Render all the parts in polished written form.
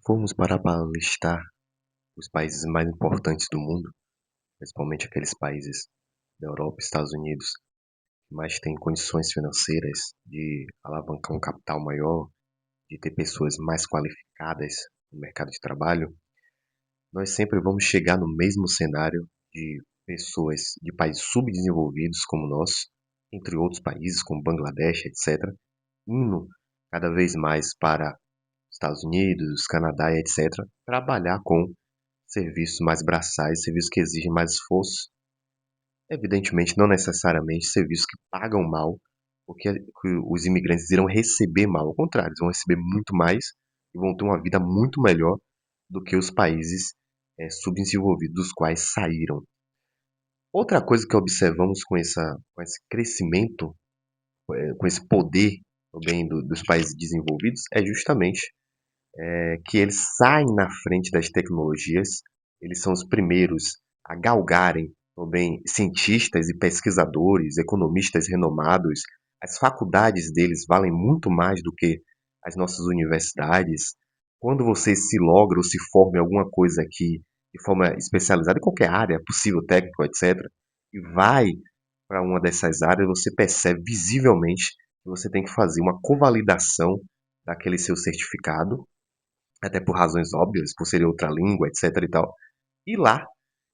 Formos parar para listar os países mais importantes do mundo, principalmente aqueles países da Europa e Estados Unidos, que mais têm condições financeiras de alavancar um capital maior, de ter pessoas mais qualificadas no mercado de trabalho, nós sempre vamos chegar no mesmo cenário de pessoas de países subdesenvolvidos como nós, entre outros países como Bangladesh, etc., indo cada vez mais para Estados Unidos, Canadá e etc., trabalhar com serviços mais braçais, serviços que exigem mais esforço. Evidentemente, não necessariamente serviços que pagam mal, porque os imigrantes irão receber mal. Ao contrário, eles vão receber muito mais e vão ter uma vida muito melhor do que os países subdesenvolvidos dos quais saíram. Outra coisa que observamos com esse crescimento, com esse poder também dos países desenvolvidos, é justamente que eles saem na frente das tecnologias, eles são os primeiros a galgarem também cientistas e pesquisadores, economistas renomados. As faculdades deles valem muito mais do que as nossas universidades. Quando você se logra ou se forma em alguma coisa aqui de forma especializada, em qualquer área possível, técnico, etc., e vai para uma dessas áreas, você percebe visivelmente que você tem que fazer uma convalidação daquele seu certificado, até por razões óbvias, por ser outra língua, etc e tal. E lá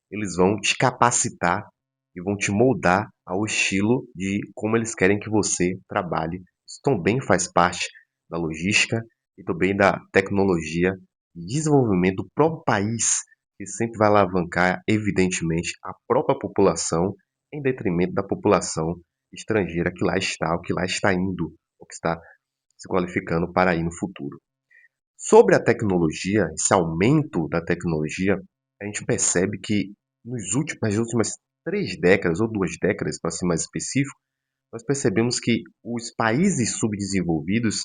eles vão te capacitar e vão te moldar ao estilo de como eles querem que você trabalhe. Isso também faz parte da logística e também da tecnologia e desenvolvimento do próprio país, que sempre vai alavancar, evidentemente, a própria população em detrimento da população estrangeira que lá está, ou que lá está indo, ou que está se qualificando para ir no futuro. Sobre a tecnologia, esse aumento da tecnologia, a gente percebe que nas últimas 3 décadas, ou 2 décadas, para ser mais específico, nós percebemos que os países subdesenvolvidos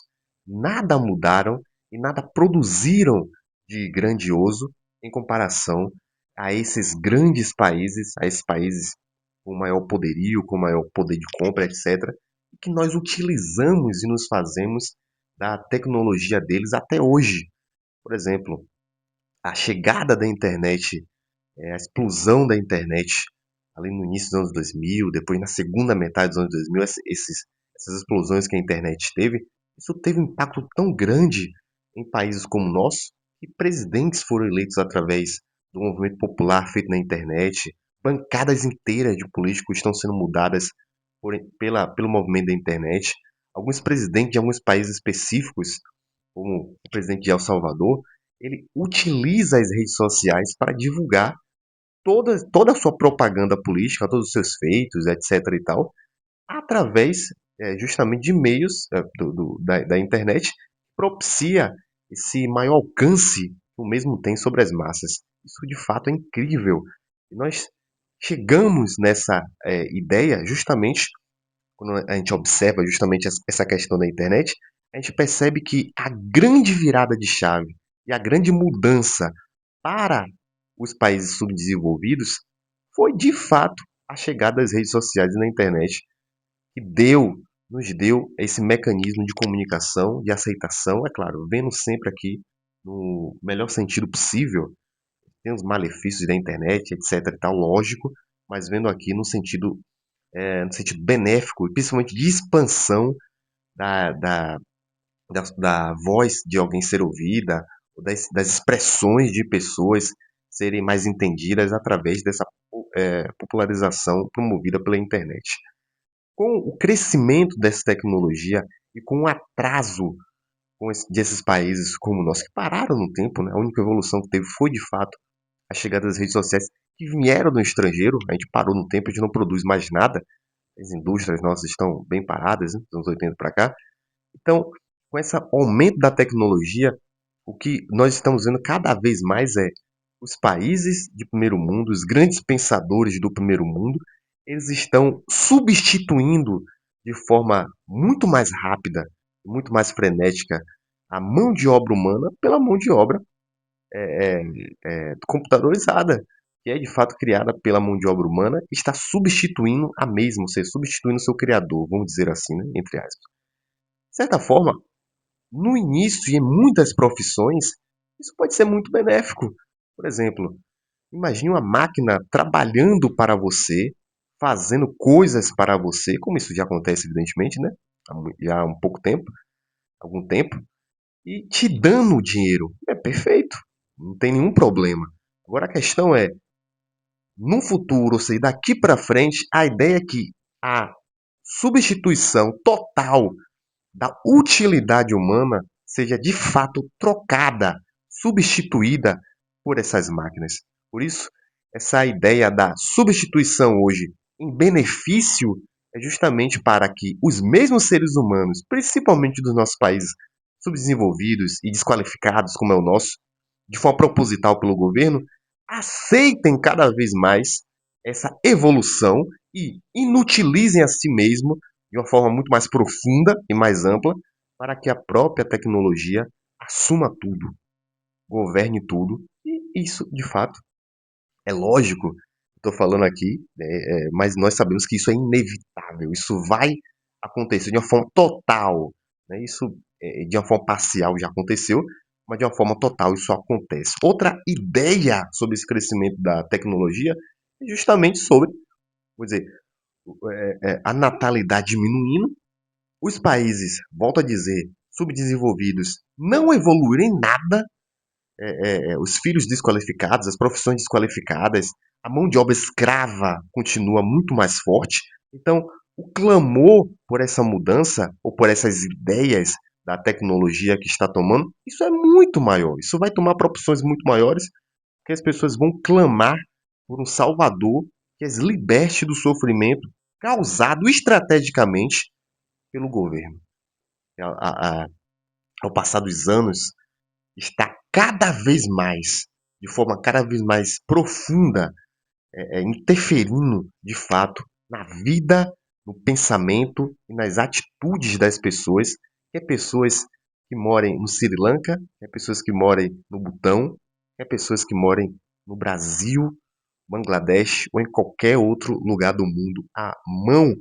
nada mudaram e nada produziram de grandioso em comparação a esses grandes países, a esses países com maior poderio, com maior poder de compra, etc., e que nós utilizamos e nos fazemos da tecnologia deles até hoje. Por exemplo, a chegada da internet, a explosão da internet ali no início dos anos 2000, depois na segunda metade dos anos 2000, essas explosões que a internet teve, isso teve um impacto tão grande em países como o nosso, que presidentes foram eleitos através do movimento popular feito na internet, bancadas inteiras de políticos estão sendo mudadas pelo movimento da internet. Alguns presidentes de alguns países específicos, como o presidente de El Salvador, ele utiliza as redes sociais para divulgar toda a sua propaganda política, todos os seus feitos, etc. e tal, através justamente de meios da internet, propicia esse maior alcance que o mesmo tem sobre as massas. Isso de fato é incrível. E nós chegamos nessa ideia justamente quando a gente observa justamente essa questão da internet, a gente percebe que a grande virada de chave e a grande mudança para os países subdesenvolvidos foi de fato a chegada das redes sociais e da internet, que nos deu esse mecanismo de comunicação, de aceitação, é claro, vendo sempre aqui no melhor sentido possível, tem os malefícios da internet, etc e tal, lógico, mas vendo aqui no sentido benéfico, e principalmente de expansão da, da, da voz de alguém ser ouvida, das expressões de pessoas serem mais entendidas através dessa popularização promovida pela internet. Com o crescimento dessa tecnologia e com o atraso desses países como o nosso, que pararam no tempo, né? A única evolução que teve foi, de fato, a chegada das redes sociais que vieram do estrangeiro, a gente parou no tempo, a gente não produz mais nada, as indústrias nossas estão bem paradas, né, dos anos 80 para cá. Então, com esse aumento da tecnologia, o que nós estamos vendo cada vez mais é os países de primeiro mundo, os grandes pensadores do primeiro mundo, eles estão substituindo de forma muito mais rápida, muito mais frenética, a mão de obra humana pela mão de obra é, computadorizada, que é de fato criada pela mão de obra humana, está substituindo a mesma, ou seja, substituindo o seu criador, vamos dizer assim, né, entre aspas. De certa forma, no início e em muitas profissões, Isso pode ser muito benéfico. Por exemplo, imagine uma máquina trabalhando para você, fazendo coisas para você, como isso já acontece, evidentemente, né? Já há um pouco tempo, algum tempo, e te dando dinheiro. É perfeito, não tem nenhum problema. Agora a questão é, no futuro, ou seja, daqui para frente, a ideia é que a substituição total da utilidade humana seja de fato trocada, substituída por essas máquinas. Por isso, essa ideia da substituição hoje em benefício é justamente para que os mesmos seres humanos, principalmente dos nossos países subdesenvolvidos e desqualificados, como é o nosso, de forma proposital pelo governo, aceitem cada vez mais essa evolução e inutilizem a si mesmo de uma forma muito mais profunda e mais ampla para que a própria tecnologia assuma tudo, governe tudo. E isso, de fato, é lógico. Estou falando aqui, né, mas nós sabemos que isso é inevitável. Isso vai acontecer de uma forma total. Né? Isso, de uma forma parcial, já aconteceu, mas de uma forma total isso acontece. Outra ideia sobre esse crescimento da tecnologia é justamente sobre, vou dizer, a natalidade diminuindo, os países, volto a dizer, subdesenvolvidos, não evoluírem nada, os filhos desqualificados, as profissões desqualificadas, a mão de obra escrava continua muito mais forte. Então, o clamor por essa mudança ou por essas ideias da tecnologia que está tomando, isso é muito maior. Isso vai tomar proporções muito maiores, que as pessoas vão clamar por um salvador que as liberte do sofrimento causado estrategicamente pelo governo. Ao passar dos anos, está cada vez mais, de forma cada vez mais profunda, interferindo de fato na vida, no pensamento e nas atitudes das pessoas, quer pessoas que morem no Sri Lanka, quer pessoas que morem no Butão, quer pessoas que morem no Brasil, Bangladesh ou em qualquer outro lugar do mundo. A mão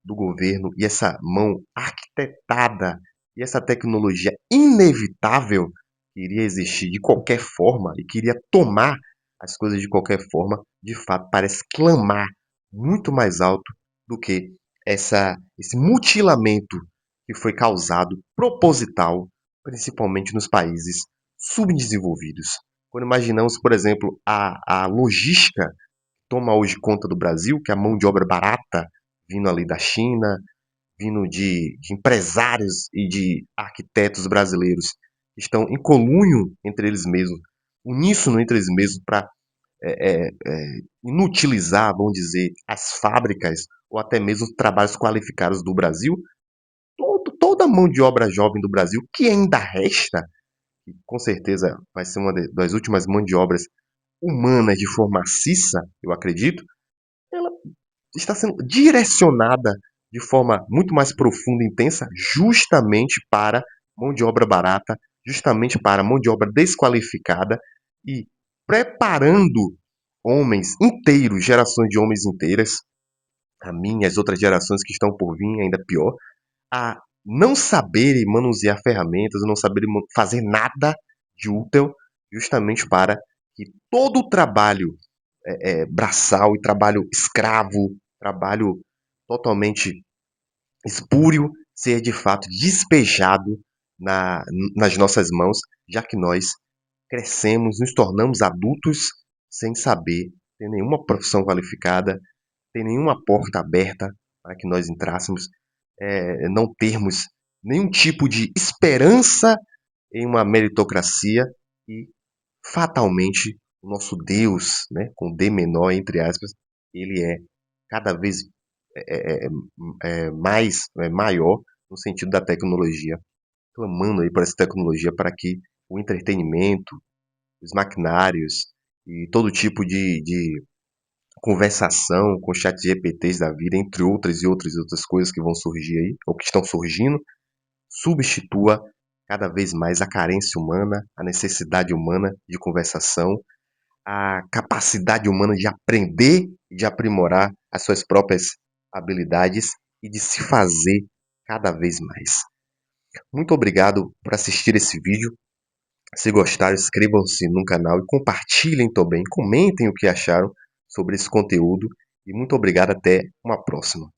do governo e essa mão arquitetada e essa tecnologia inevitável que iria existir de qualquer forma e que iria tomar as coisas de qualquer forma, de fato parece clamar muito mais alto do que esse mutilamento que foi causado proposital, principalmente nos países subdesenvolvidos. Quando imaginamos, por exemplo, a logística toma hoje conta do Brasil, que é a mão de obra barata vindo ali da China, vindo de empresários e de arquitetos brasileiros que estão em colúnio entre eles mesmos, uníssono entre eles mesmos para inutilizar, vamos dizer, as fábricas ou até mesmo os trabalhos qualificados do Brasil, toda a mão de obra jovem do Brasil que ainda resta, que com certeza vai ser uma das últimas mãos de obras humanas de forma maciça, eu acredito, ela está sendo direcionada de forma muito mais profunda e intensa, justamente para mão de obra barata, justamente para mão de obra desqualificada e preparando homens inteiros, gerações de homens inteiras, a mim e as outras gerações que estão por vir, ainda pior, a não saberem manusear ferramentas, não saberem fazer nada de útil, justamente para que todo o trabalho braçal e trabalho escravo, trabalho totalmente espúrio, ser de fato despejado na, nas nossas mãos, já que nós crescemos, nos tornamos adultos sem saber ter nenhuma profissão qualificada, ter nenhuma porta aberta para que nós entrássemos, não termos nenhum tipo de esperança em uma meritocracia e fatalmente o nosso Deus, né, com D menor entre aspas, ele é cada vez é, é, mais maior no sentido da tecnologia, clamando aí por essa tecnologia para que o entretenimento, os maquinários e todo tipo de conversação com chat GPTs da vida, entre outras e outras coisas que vão surgir aí, ou que estão surgindo, substitua cada vez mais a carência humana, a necessidade humana de conversação, a capacidade humana de aprender e de aprimorar as suas próprias habilidades e de se fazer cada vez mais. Muito obrigado por assistir esse vídeo. Se gostaram, inscrevam-se no canal e compartilhem também. Comentem o que acharam sobre esse conteúdo. E muito obrigado, até uma próxima.